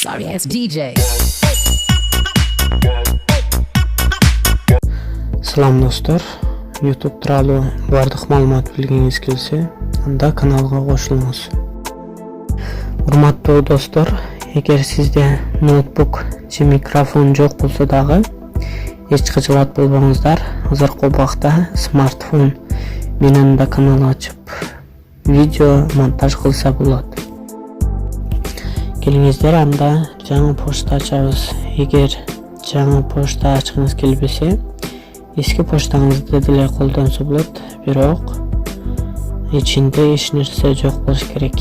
Sorry ass DJ. Салам достор, YouTube тууралуу бардык маалымат билгиңиз келсе, анда каналга кошулуңуз. Урматтуу достор, эгер сизде ноутбук же микрофон жок болсо дагы эч кыжылат болбоңуздар. Азыркы убакта смартфон менен да канал ачып, видео монтаж кылса болот. Келиңиздер, анда жаңы почта ачабыз. Эгер жаңы почта ачкыңыз келбесе, эски поштаңызды деле колдонсо болот, бирок ичинде эч нерсе жок болуш керек.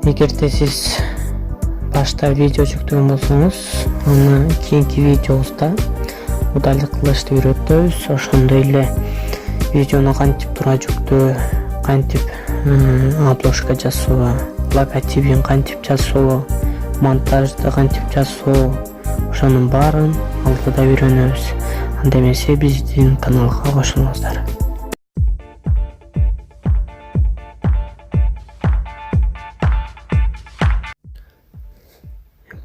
Эгерде сиз башта видео жүктөгөн болсоңуз, аны кийинки видеобузда удалык кылышты үйрөтөбүз. Ошондой эле видеону кантип туура жүктөө, кантип обложка жасоо, логотипин кантип жасоо, монтажды кантип жасоо, ошонун баарын алдыда үйрөнөбүз. Анда эмесе биздин каналга кошулуңуздар.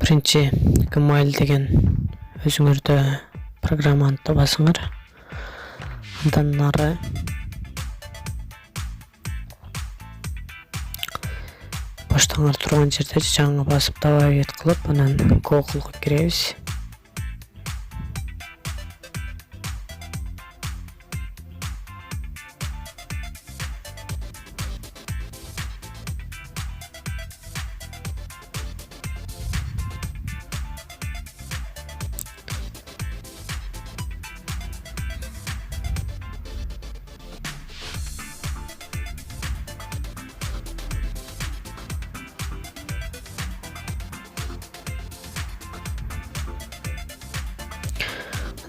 Биринчи Gmail деген өзүңөрдө программаны табасыңар. Андан нары поштаңар турган жерде жаңы басып таба бет кылып, анан Google'га киребиз.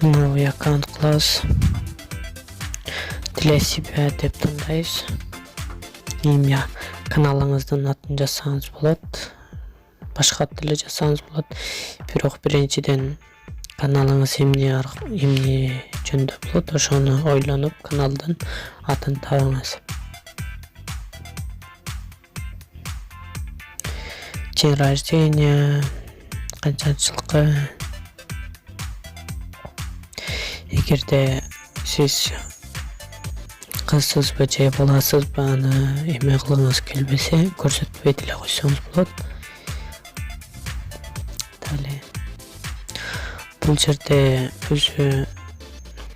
Новый аккаунт кылабыз. Для себя деп тандайбыз. Имя каналыңыздын атын жазсаңыз болот. Башка ат деле жазсаңыз болот. Бирок биринчиден каналыңыз эмне жөнүндө болот, ошону ойлонуп каналдын атын табыңыз. День рождения, канчанчылыгы. Эгерде сиз кызсызбы же баласызбы, аны эме кылгыңыз келбесе, көрсөтпөй деле койсоңуз болот. Далее бул жерде өзү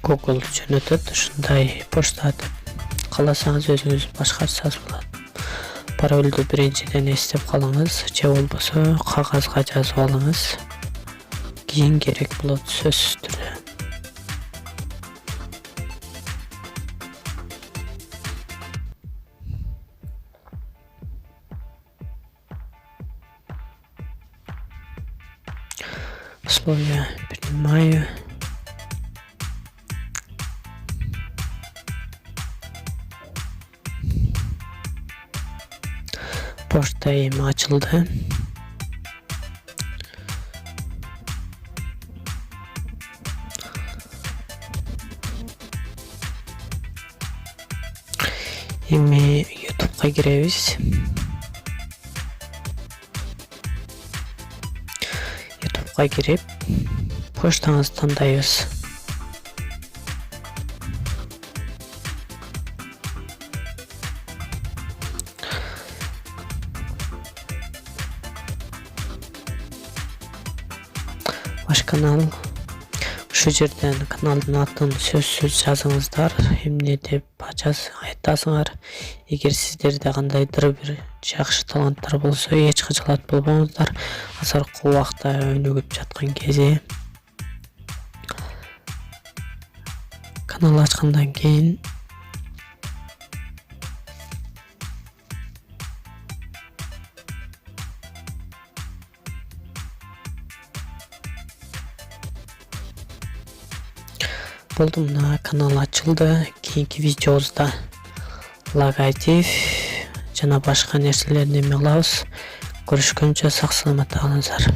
Google жөнөтөт, ушундай почта деп кааласаңыз өзүңүз башкарсаңыз болот. Паролду биринчиден эстеп калыңыз, же болбосо кагазга жазып алыңыз. Кийин керек болот, сөзсүз түрдө. Условия принимаю. Почта эми ачылды. Эми YouTube'га киребиз. YouTube'га кирип, поштаңызды тандайбыз. Ваш канал. Ушу жерден каналдын атын сөзсүз жазыңыздар, эмне деп айтасыңар. Эгер сиздерде кандайдыр бир жакшы таланттар болсо, эч кыжылат болбоңуздар. Азыркы убакта өнүгүп жаткан кези. Канал ачкандан кийин болду, мына канал ачылды. Кийинки видеобузда логотип жана башка нерселерди эме кылабыз. Көрүшкөнчө сак саламатта калыңыздар.